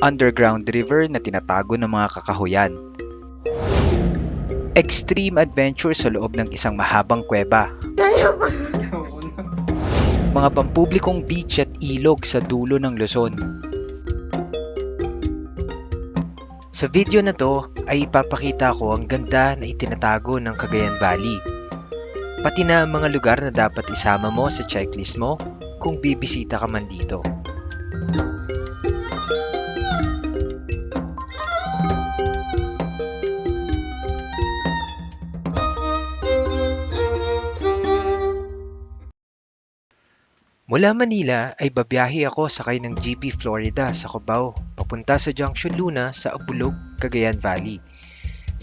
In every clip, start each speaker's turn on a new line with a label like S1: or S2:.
S1: underground river na tinatago ng mga kakahuyan, extreme adventure sa loob ng isang mahabang kuweba, mga pampublikong beach at ilog sa dulo ng Luzon. Sa video na to ay ipapakita ko ang ganda na itinatago ng Cagayan Valley, pati na ang mga lugar na dapat isama mo sa checklist mo kung bibisita ka man dito. Mula Manila ay babiyahe ako sakay ng GP Florida sa Cubao, papunta sa Junction Luna sa Abulog, Cagayan Valley.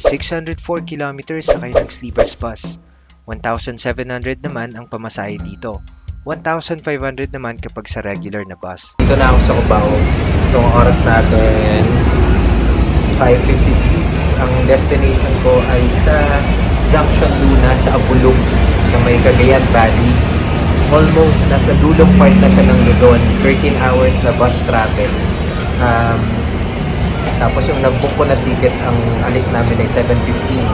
S1: 604 kilometers sakay ng sleepers bus. 1,700 naman ang pamasahe dito. 1,500 naman kapag sa regular na bus.
S2: Dito na ako sa Cubao. So ang oras natin 5:53. Ang destination ko ay sa Junction Luna sa Abulog sa may Cagayan Valley. Almost nasa dulong part na siya ng Luzon. 13 hours na bus travel. Tapos yung nag-book ko na ticket, ang alis namin ay 7:15.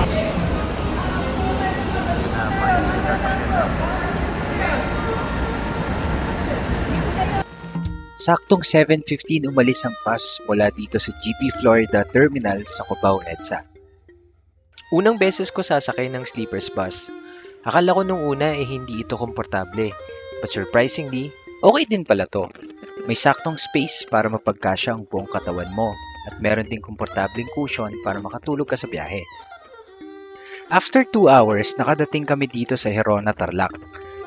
S1: Saktong 7:15 umalis ang bus mula dito sa GP Florida Terminal sa Cubao, EDSA. Unang beses ko sasakay ng sleepers bus. Akala ko nung una hindi ito komportable. But surprisingly, okay din pala to. May saktong space para mapagkasya ang buong katawan mo at meron ding komportableng cushion para makatulog ka sa biyahe. After 2 hours, nakadating kami dito sa Herona, Tarlac.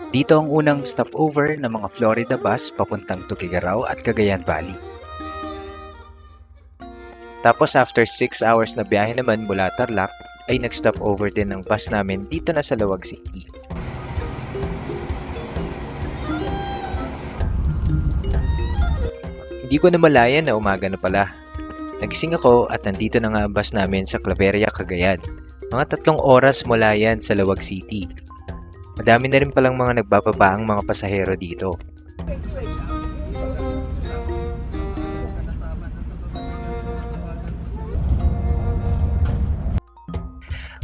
S1: Dito ang unang stopover ng mga Florida bus papuntang Tuguegarao at Cagayan Valley. Tapos after 6 hours na biyahe naman mula Tarlac, ay nag-stop over din ang bus namin dito na sa Lawag City. Hindi ko na malayan na umaga na pala. Nagising ako at nandito na nga ang bus namin sa Claveria, Cagayan. Mga 3 oras mula yan sa Lawag City. Madami na rin palang mga nagbababa ang mga pasahero dito.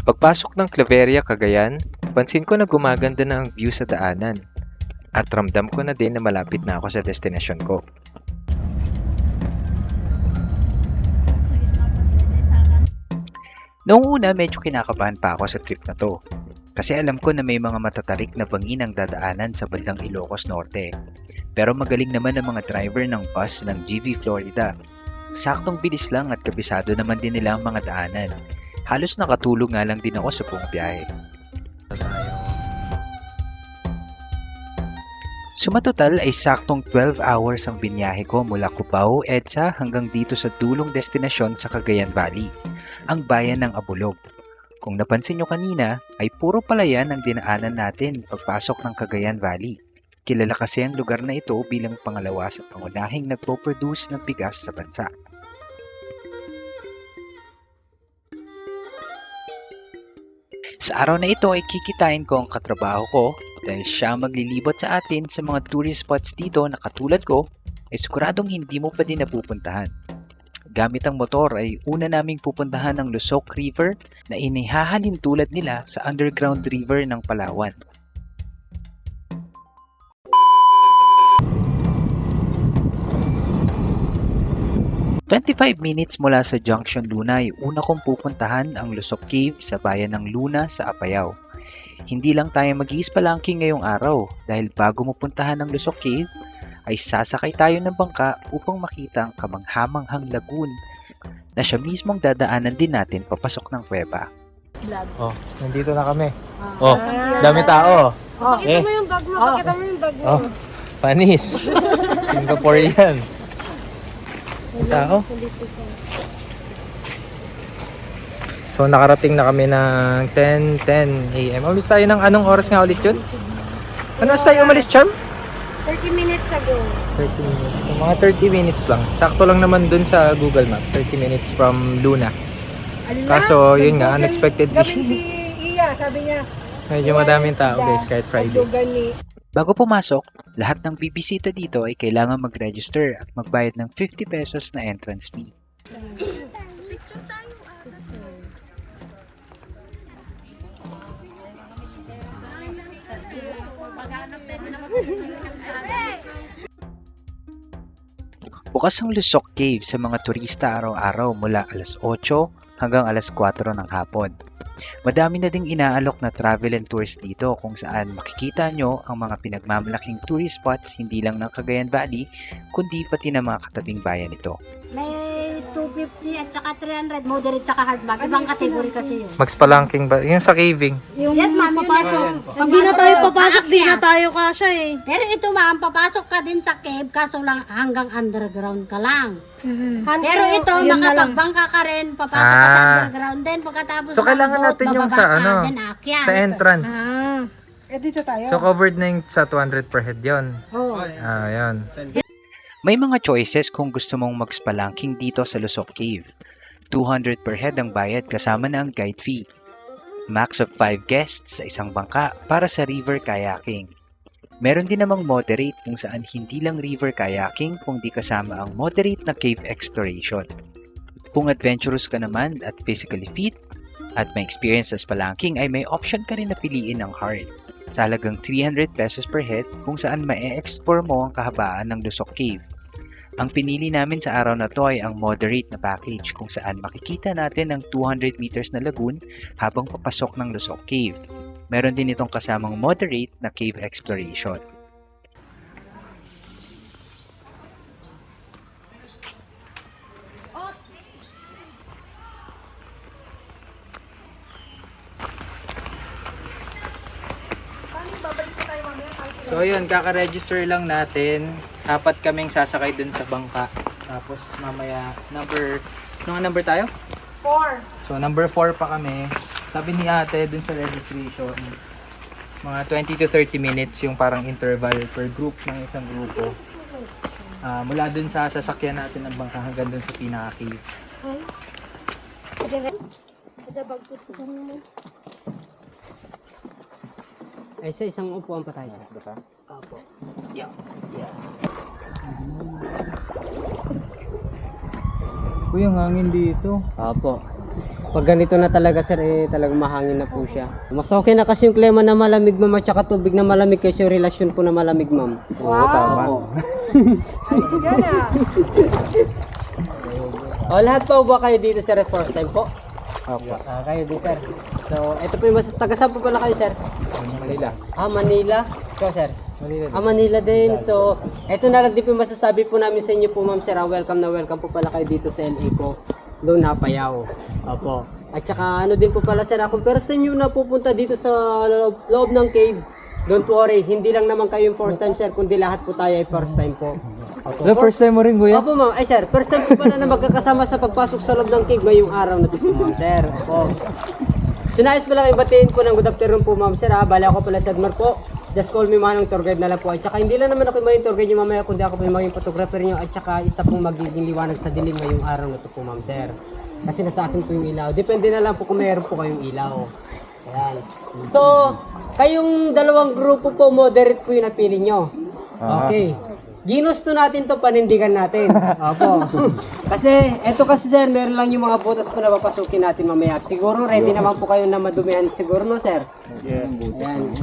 S1: Pagpasok ng Claveria, Cagayan, pansin ko na gumaganda na ang view sa daanan at ramdam ko na din na malapit na ako sa destinasyon ko. Noong una medyo kinakabahan pa ako sa trip na to kasi alam ko na may mga matatarik na bangin ang dadaanan sa bandang Ilocos Norte. Pero magaling naman ang mga driver ng bus ng GV Florida. Saktong bilis lang at kabisado naman din nila ang mga daanan. Halos nakatulog nga lang din ako sa buong biyahe. Sumatotal ay saktong 12 hours ang binyahe ko mula Cubao, EDSA hanggang dito sa dulong destinasyon sa Cagayan Valley, ang bayan ng Abulog. Kung napansin nyo kanina, ay puro palayan ang dinaanan natin pagpasok ng Cagayan Valley. Kilala kasi ang lugar na ito bilang pangalawa sa pangunahing nagpo-produce ng bigas sa bansa. Sa araw na ito ay kikitain ko ang katrabaho ko dahil siya maglilibot sa atin sa mga tourist spots dito na katulad ko ay siguradong hindi mo pa din napupuntahan. Gamit ang motor ay una naming pupuntahan ang Lusok River na inihahalin tulad nila sa underground river ng Palawan. "25 minutes mula sa Junction Luna ay una kong pupuntahan ang Lusok Cave sa bayan ng Luna sa Apayao. Hindi lang tayo mag-i-spelunking ngayong araw dahil bago mo puntahan ang Lusok Cave ay sasakay tayo ng bangka upang makita ang kamanghamanghang lagoon na siya mismong dadaanan din natin papasok ng kuweba.
S2: Oh, nandito na kami. Oh, dami tao.
S3: Pakita mo yung bag mo, pakita mo yung bag mo.
S2: Oh, panis. Singaporean. Tao. So nakarating na kami ng 10 AM. Umalis tayo ng anong oras nga ulit yun? Ano oras tayo umalis, Cham?
S3: 30 minutes ago.
S2: 30 minutes. So, mga 30 minutes lang. Sakto lang naman dun sa Google Map. 30 minutes from Luna. Kaso yun nga, unexpectedly.
S3: Gabi si Iya, sabi niya.
S2: Medyo madaming tao guys kahit Friday.
S3: Pagdugan ni
S1: Bago pumasok, lahat ng bibisita dito ay kailangan mag-register at magbayad ng 50 pesos na entrance fee. Bukas ang Lusok Cave sa mga turista araw-araw mula alas 8 hanggang alas 4 ng hapon. Madami na ding inaalok na travel and tours dito kung saan makikita nyo ang mga pinagmamalaking tourist spots hindi lang ng Cagayan Valley kundi pati ng mga katabing bayan nito.
S4: May 250 at saka 300, moderate saka hard bag. Ibang kategory kasi yun.
S2: Max Palangking ba? Yung sa caving.
S4: Yes, ma'am, papasok.
S3: Pag di na tayo papasok, di na tayo kasya eh.
S4: Pero ito, ma'am, papasok ka din sa cave, kaso lang hanggang underground ka lang. Pero ito, makapagbangka ka rin, papasok ka sa underground din. Pagkatapos
S2: So, kailangan
S4: boat,
S2: natin yung
S4: bababa
S2: sa
S4: ka,
S2: ano,
S4: then aakyat.
S2: sa entrance.
S3: Dito tayo.
S2: So, covered na yung sa 200 per head yun.
S4: Oo.
S2: Yan.
S1: May mga choices kung gusto mong mag-spelunking dito sa Lusok Cave. 200 per head ang bayad kasama na ang guide fee. Max of 5 guests sa isang bangka para sa river kayaking. Meron din namang moderate kung saan hindi lang river kayaking kundi kasama ang moderate na cave exploration. Kung adventurous ka naman at physically fit at may experience sa spelunking ay may option ka rin na piliin ang hard sa halagang 300 pesos per head kung saan ma-explore mo ang kahabaan ng Lusok Cave. Ang pinili namin sa araw na to ay ang moderate na package kung saan makikita natin ang 200 meters na lagoon habang papasok ng Lusok Cave. Meron din itong kasamang moderate na cave exploration.
S2: So ayun, kaka-register lang natin. Apat kaming sasakay dun sa bangka. Tapos mamaya, number tayo?
S3: 4.
S2: So number 4 pa kami. Sabi ni ate dun sa registration, mga 20 to 30 minutes yung parang interval per group ng isang grupo. Mula dun sa sasakyan natin ng bangka hanggang dun sa pinaka-cave.
S5: Ay, sa isang upuan pa tayo, sir. Opo.
S2: Uy, ang hangin dito.
S5: Opo. Pag ganito na talaga, sir, talagang mahangin na po siya. Mas okay na kasi yung klima na malamig, ma'am, at saka tubig na malamig kasi yung relasyon po na malamig, ma'am.
S2: Oo, tama.
S5: Lahat pa ba kayo dito, sir, first time po?
S2: Opo.
S5: Kayo din, sir. So, ito po yung taga saan po pala kayo, sir?
S2: Manila.
S5: Manila. Ikaw, sir?
S2: Manila.
S5: Manila din. So, ito na lang din po yung masasabi po namin sa inyo po, ma'am, sir. Welcome na welcome po pala kayo dito sa LA po. Doon Napayaw. Opo. At saka ano din po pala, sir, kung first time nyo na pupunta dito sa loob ng cave, don't worry, hindi lang naman kayo yung first time, sir, kundi lahat po tayo ay first time po. Opo.
S2: First time mo rin, kuya?
S5: Opo, ma'am. Ay, sir, first time po pala na magkakasama sa pagpasok sa loob ng cave ngayong araw na ito po, ma'am, sir. Opo. Sinayos pala kayo batiin po ng good afternoon po, ma'am, sir, ha. Bali ako pala si Edmar po. Just call me Manong Tour Guide na lang po. At saka hindi lang naman ako yung maging tour guide nyo mamaya, kundi ako po yung maging photographer nyo. At saka isa pong magiging liwanag sa dilim ngayong araw na ito po, ma'am, sir. Kasi nasa akin po yung ilaw. Depende na lang po kung mayroon po kayong ilaw. Ayan. So, kayong dalawang grupo po, moderate po yung napili nyo. Okay. Ginusto natin to, panindigan natin. Opo. Kasi, eto kasi, sir, meron lang yung mga butas po na papasukin natin mamaya. Siguro, ready naman po kayo na madumihan. Siguro, no, sir?
S2: Yes.
S5: Ayan.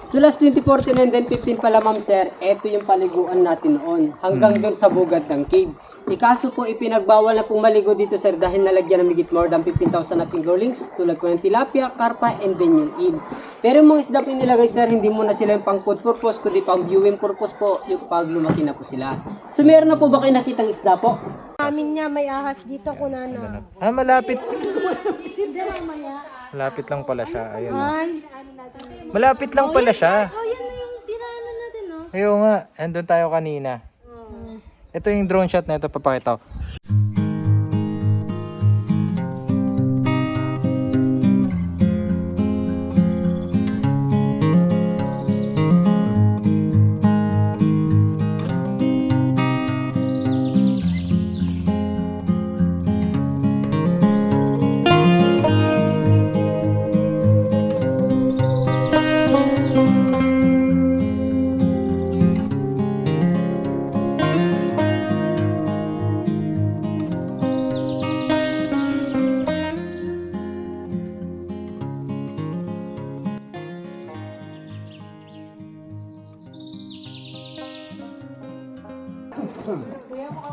S5: So last 2014 and then 15 pala, ma'am, sir, eto yung paliguan natin noon. Hanggang doon sa bugad ng cave. Ikaso po, ipinagbawal na pong maligo dito, sir, dahil nalagyan ng higit more than 15,000 na fingerlings, tulad ko ng tilapia, karpa, and then yung eel. Pero yung mga isda po yung nilagay, sir, hindi muna sila yung pang food purpose, kundi pang viewing purpose po, yung pag lumaki na po sila. So meron na po ba kayo nakitang isda po?
S3: Amin niya may ahas dito ko na.
S2: Malapit.
S3: Hindi mamaya.
S2: Malapit lang pala siya. Ayun.
S3: Ay.
S2: Malapit lang pala siya.
S3: Oh, yan na yung tirahan natin, no?
S2: Ayun nga, andun tayo kanina. Ito yung drone shot na ito, papakita ko.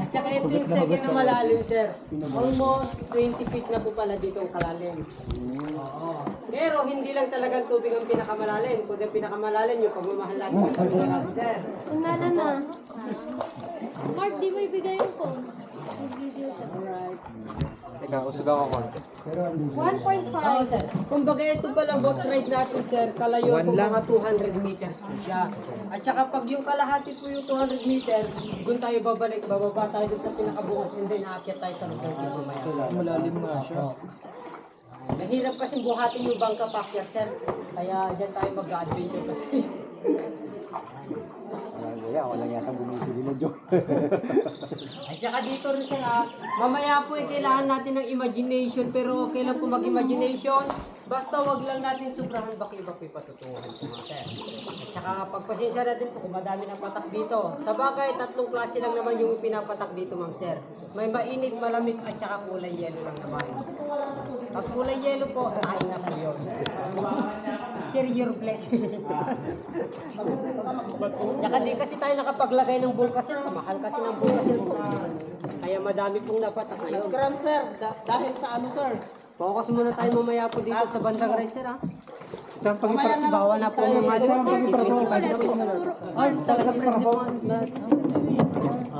S5: At saka ito yung second na malalim, sir. Almost 20 feet na po pala dito ang kalalim. Oo. Pero hindi lang talagang tubig ang pinakamalalim. Kundi ang pinakamalalim yung pagmamahal natin sa pamilya natin, sir.
S3: Tingnan na. Mark, di mo ibigay yung phone. Mag-video siya.
S5: Alright.
S2: Teka, usog ako ko.
S3: 1.5.
S5: Oo, sir. Kumbaga ito palang boat ride natin, sir. Kalayo
S2: One
S5: po
S2: lang.
S5: mga 200 meters po siya. At saka pag yung kalahati po yung 200 meters, doon tayo babalik, bababa tayo doon sa pinakabukas, and then aakyat tayo sa loob ng cave mamaya.
S2: Malalim nga siya.
S5: Mahirap kasi buhatin yung bangka pakyat, sir. Kaya dyan tayo mag-adventure kasi. At saka dito rin sir mamaya po kailangan natin ng imagination, pero okay lang po mag-imagination. Basta wag lang natin sobrahan baki-baki patutunguhan po mga sir. At saka pagpasensya natin po kung madami ng patak dito. Sa bagay, 3 klase lang naman yung pinapatak dito ma'am sir. May mainit, malamig at saka kulay yellow lang naman. Pag kulay yellow po, tayo na po yun. Share your blessing. Tsaka di kasi tayo nakapaglagay ng bulkasil. Mahal kasi ng bulkasil po. Kaya madami pong napatak ngayon.
S3: Gram, sir. Dahil sa ano, sir?
S5: Focus muna tayo mamaya po dito sa bandang right, sir ha. Ito pag bawa na po ng mga dito. Ay, talaga friend mo.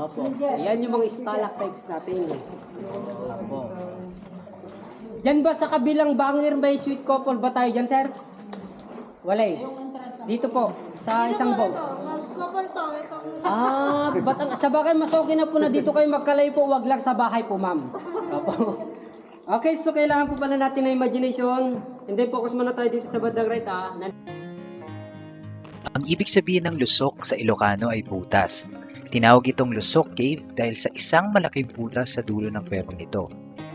S5: Opo. Ayan yung mga stalactites natin. Opo. Diyan ba sa kabilang bangir may sweet couple ba tayo dyan, sir? Walay. Dito po, sa isang boat.
S3: Couple to. Itong...
S5: Sa bagay mas okay na po na dito kayo magkalay po, wag lang sa bahay po, ma'am. Opo. Okay, so kailangan po pala natin ng imagination. And then focus muna tayo dito sa bandang right, ha.
S1: Ang ibig sabihin ng lusok sa Ilocano ay butas. Tinawag itong Lusok Cave dahil sa isang malaking butas sa dulo ng kuwebang ito.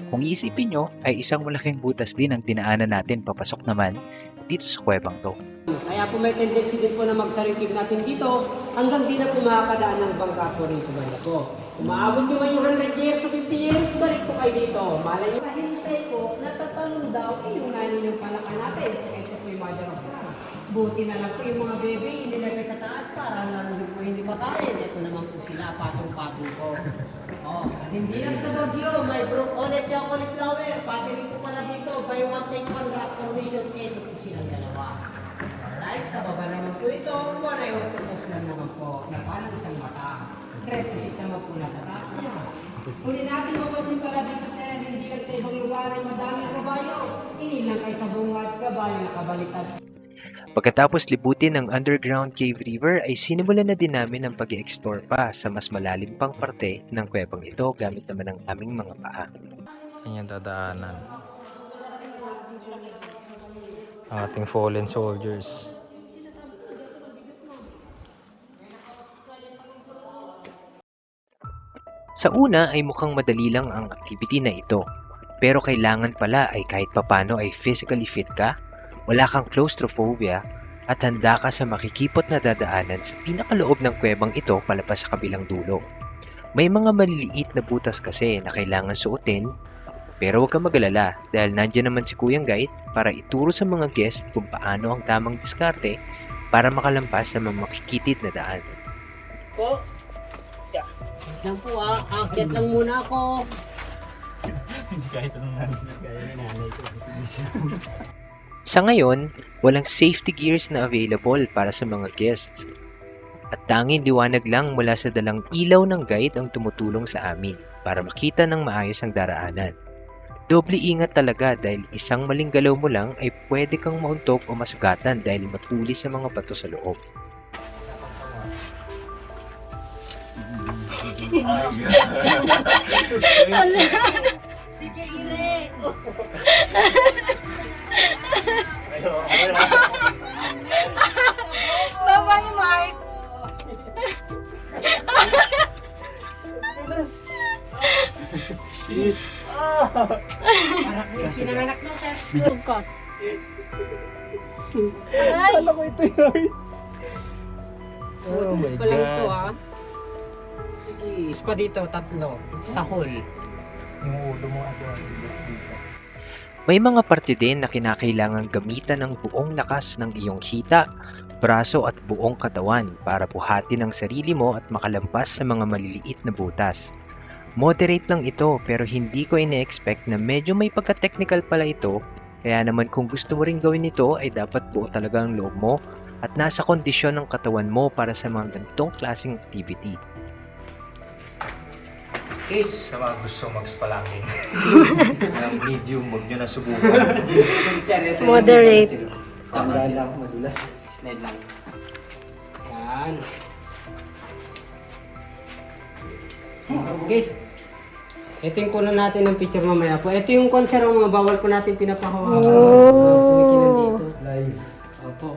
S1: Kung iisipin nyo, ay isang malaking butas din ang dinaanan natin papasok naman dito sa kuwebang to.
S5: Kaya po may tendency din po na magsarikig natin dito hanggang di na po makakadaan ng bangka po rin sa banda po. Umaabot nyo man yung 100 years o 50 years, balik po kayo dito. Malay nyo kahintay po, natatalong daw yung nani ng palaka natin. So ito po yung mother of God. Buti na lang po yung mga bebe, inilagay sa taas para lang din po hindi makain. Ito naman po sila, patong-patong po. At hindi lang sa Bagyo, may broccoli at cauliflower. Pati rin po pala dito, by one take one rock formation, ito po silang dalawa. Alright, sa baba naman po ito, one ay octopus lang naman po, na parang isang mata. Represent naman po nasa taas niya. Kung natin mapasin pala dito sa hindi lang sa ibang lugar ay madaming kabayo. Inilang kayo sa bungad, kabayo nakabaliktad.
S1: Pagkatapos libutin ng underground cave river ay sinimulan na din namin ang pag-explore pa sa mas malalim pang parte ng kuwebang ito gamit naman ang aming mga paa.
S2: Yan yung dadaanan. Ating fallen soldiers.
S1: Sa una ay mukhang madali lang ang activity na ito. Pero kailangan pala ay kahit papano ay physically fit ka, wala kang claustrophobia, at handa ka sa makikipot na dadaanan sa pinakaloob ng kuwebang ito palapas sa kabilang dulo. May mga maliliit na butas kasi na kailangan suotin, pero huwag kang mag-alala dahil nandiyan naman si Kuyang Guide para ituro sa mga guest kung paano ang tamang diskarte para makalampas sa mga makikitid na daan.
S5: Po. Yan po akit lang muna ako.
S1: Sa ngayon, walang safety gears na available para sa mga guests. At tanging liwanag lang mula sa dalang ilaw ng guide ang tumutulong sa amin para makita ng maayos ang daraanan. Doble ingat talaga dahil isang maling galaw mo lang ay pwede kang mauntog o masugatan dahil matulis sa mga bato sa loob.
S5: Sige, Ire.
S3: Bye-bye, Mark.
S5: Pinanganak mo, sir. Tugkos.
S3: Alam
S2: ko ito yun.
S5: Oh my God. Ito Sige. Is pa dito, 3. It's a hole.
S2: Yung ulo mo dito.
S1: May mga parte din na kinakailangang gamitan ng buong lakas ng iyong hita, braso at buong katawan para buhatin ang sarili mo at makalampas sa mga maliliit na butas. Moderate lang ito pero hindi ko ine-expect na medyo may pagka-technical pala ito, kaya naman kung gusto mo rin gawin ito ay dapat buo talaga ang loob mo at nasa kondisyon ng katawan mo para sa mga ganitong klaseng activity.
S2: Sa mga gusto mag-spelunking. Medium, huwag nyo na subukan.
S6: Moderate.
S5: Tapos lang, madulas. Slide lang. Yan. Okay. Ito yung kunan natin ng picture mamaya po. Ito yung concert ng mga bawal po natin pinapahawakan. Kumikinan dito. Live. Opo.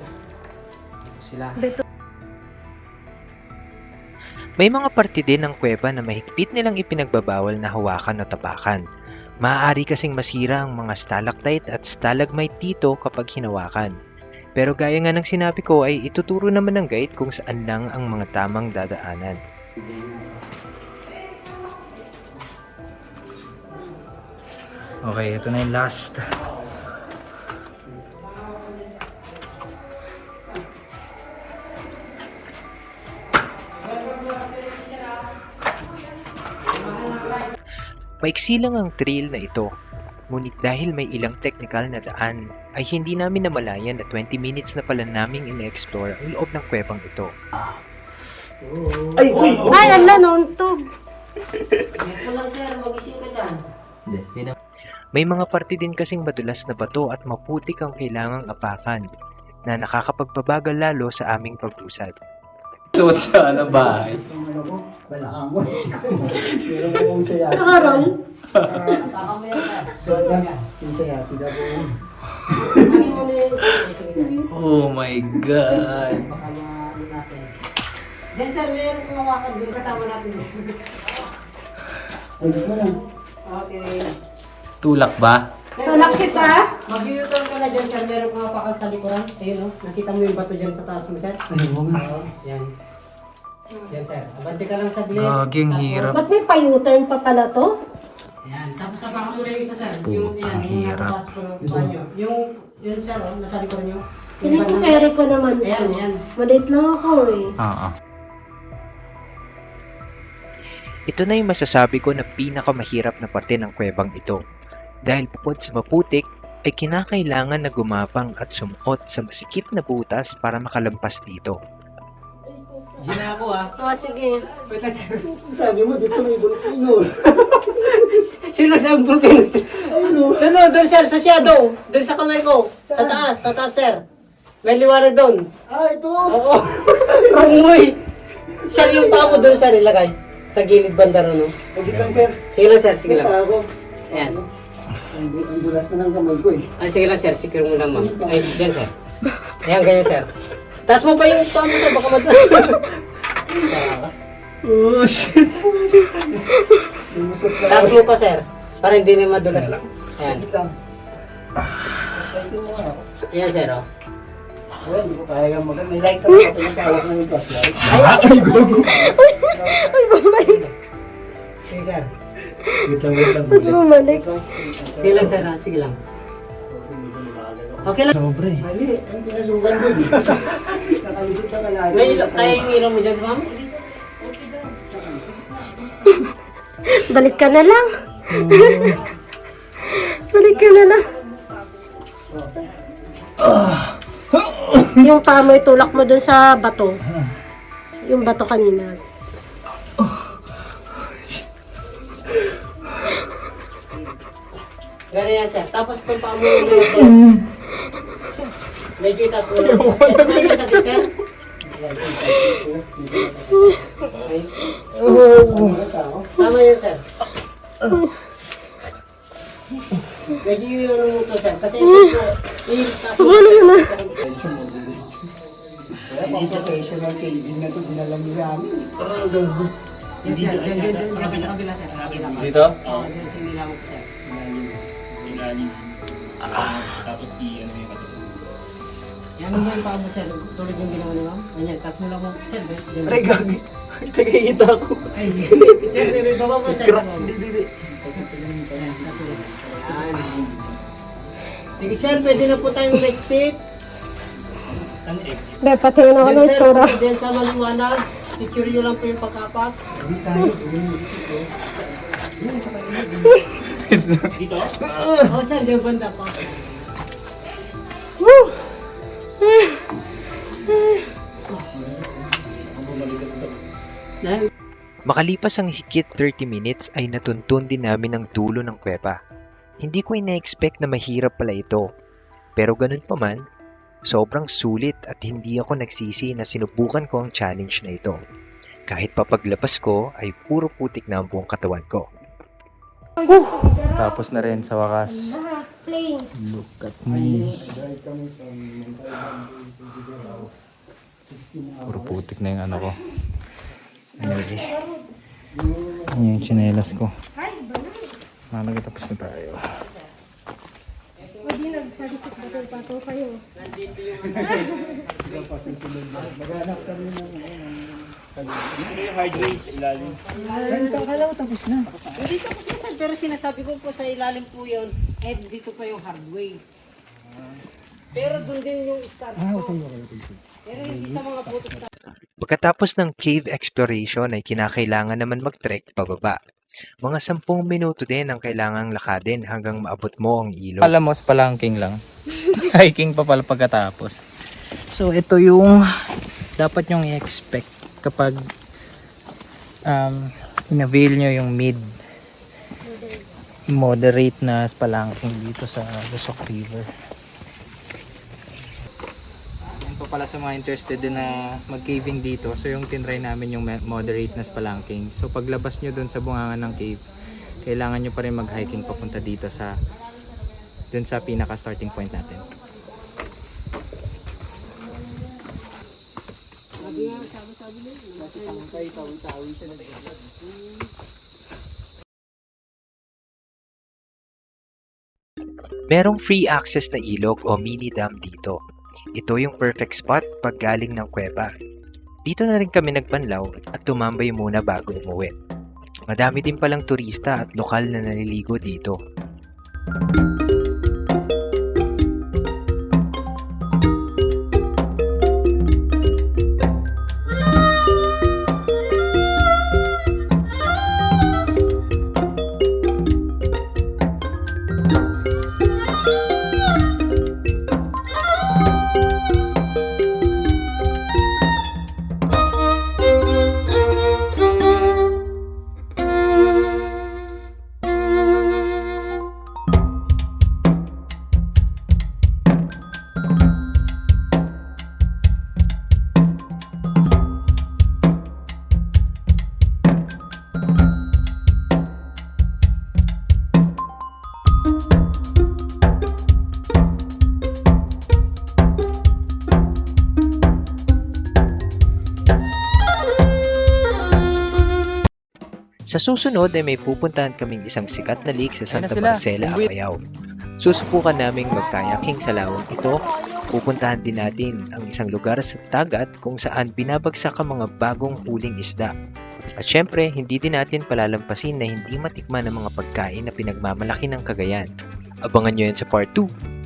S5: Sila.
S1: May mga parte din ng kuweba na mahigpit nilang ipinagbabawal na hawakan o tapakan. Maaari kasing masira ang mga stalactite at stalagmite dito kapag hinawakan. Pero gaya nga ng sinabi ko ay ituturo naman ng guide kung saan lang ang mga tamang dadaanan.
S2: Okay, ito na yung last.
S1: Maiksi lang ang trail na ito, ngunit dahil may ilang technical na daan, ay hindi namin namalayan na 20 minutes na pala naming ine-explore ang loob ng kuwebang ito.
S6: Ay, ala, nauntog.
S4: Ito lang sir, magising ka dyan.
S1: May mga parte din kasing madulas na bato at maputik ang kailangang apakan na nakakapagpabagal lalo sa aming paglusad.
S2: Suot sa bahay.
S6: Nakaroon.
S2: Oh my God.
S5: Then sir, meron kong hawakan dun kasama natin. Okay.
S2: Tulak ba?
S6: Tulak kita.
S5: Mag-u-turn ka na dyan sir, meron kong hawakan sa likuran. Ayun o, nakita mo yung bato dyan sa taas mo sir? Oo. Yan. Yan sir, abante ka lang sa gilid.
S2: Gaging hirap.
S6: Ba't may pa-U-turn pa pala to?
S5: Yan, tapos sabakan mo na yung isa sir. Yung yan, yung nasa taas ko ng paa nyo. Yung sir o, nasa likuran nyo.
S6: Hindi ko carry ko naman
S5: Ayan,
S6: to.
S5: yan.
S6: Maliit lang ako eh.
S2: Oo.
S1: Ito na yung masasabi ko na pinakamahirap na parte ng kuwebang ito. Dahil bukod sa maputik, ay kinakailangan na gumapang at sumuot sa masikip na butas para makalampas dito.
S5: Gina ako ah.
S6: Oh, sige.
S7: Sabi mo, dito may volcano.
S5: Sino nagsabi volcano sir? Doon sir, sa shadow. Doon sa kamay ko. Sa taas sir. May liwanag doon.
S7: Ito.
S5: Oo. Wrong way. Sir, yung paa mo doon sir ilagay. Sa gilid banda ron, no?
S7: Pagit lang, sir.
S5: Sige lang sir, sige lang.
S7: Ako.
S5: Ayan.
S7: Ang dulas na ng kamay ko eh.
S5: Ay, sige lang sir, secure mo lang ma'am. Ay, dyan sir. Ayan, ganyan sir. Taas mo pa yung paa mo sir, baka
S7: Oh, shit.
S5: Taas mo pa sir, para hindi na madulas. Ayan. Ayan sir, oh.
S7: Well, hindi ko kaya mag- may light ako pati yung tawag ng flashlight.
S5: Sige sir.
S7: Wait lang.
S6: Bumalik.
S5: Sige lang sir, sige lang. Okay lang.
S7: Mali, ang pinasukan doon. Nakalisip ka kaya.
S5: Kaya yung ilaw mo dyan sa ma'am?
S6: Balik ka na lang. Balik ka na lang. Yung paa mo, itulak mo dun sa bato. Yung bato kanina.
S5: Ganyan sir. Tapos itong paa mo yung medyo itaas mo lang. Ito na sa sir. Tama yan sir. Medyo yung ano mo to sir. Kasi itaas mo.
S6: Ano mo na?
S7: Kaya professional caging na ito, dinalang nila amin.
S5: Hindi dyan. Sa kabila sir.
S2: Dito?
S5: Oo. Sa nila mo sir.
S8: Tapos i-ano yung kato.
S5: Yan mo yung paa mo sir. Tulad yung ginawa ni ma'am. Ganyan. Taas mo lang mo sir.
S2: Aray, gagi. Tagayita ako.
S5: Ay, sir, may baba mo sir.
S2: Hindi.
S5: Sige sir, pwede na po tayong mag-exit.
S8: Saan exit?
S6: Be, patingin ako ng tsura.
S5: Diyan sa maliwanag, secure nyo lang po yung pagkapat.
S7: Hindi tayo, umiisip ko.
S8: Dito?
S5: O sir, yung banda pa.
S1: Makalipas ang higit 30 minutes ay natuntun din namin ang dulo ng kuweba. Hindi ko ina-expect na mahirap pala ito. Pero ganun pa man, sobrang sulit at hindi ako nagsisi na sinubukan ko ang challenge na ito. Kahit papaglabas ko ay puro putik na ang buong katawan ko.
S2: Tapos na rin sa wakas. Look at me. Puro putik na yung ano ko. Anyway. Yan yung chinelas ko. Tapos na tayo.
S8: Ano yung hard way sa ilalim?
S5: Dito po siya sir, pero sinasabi ko po sa ilalim po yun, eh dito pa yung hard way. Pero doon din yung start ko. Pero hindi sa mga putik na.
S1: Pagkatapos ng cave exploration ay kinakailangan naman mag-trek pababa. Mga 10 minuto din ang kailangang lakadin hanggang maabot mo ang ilog.
S2: Alam mo, spelunking lang. Hiking pa pala pagkatapos. So, ito yung dapat yung i-expect kapag in-avail nyo yung moderate na spelunking dito sa Lusok River. Yan pa pala sa mga interested din na mag-caving dito. So, yung tinry namin yung moderate na spelunking. So, paglabas nyo dun sa bungangan ng cave, kailangan nyo pa rin mag-hiking papunta dito sa dun sa pinaka-starting point natin.
S1: Merong free access na ilog o mini dam dito. Ito yung perfect spot pag galing ng kuweba. Dito na rin kami nagpanlaw at tumambay muna bago umuwi. Madami din palang turista at lokal na naliligo dito. Sa susunod ay may pupuntahan kaming isang sikat na lake sa Santa Marcela, Apayao. Susubukan naming mag-kayaking sa lawang ito. Pupuntahan din natin ang isang lugar sa dagat kung saan binabagsak ang mga bagong huling isda. At syempre, hindi din natin palalampasin na hindi matikman ang mga pagkain na pinagmamalaki ng Cagayan. Abangan nyo yan sa part 2.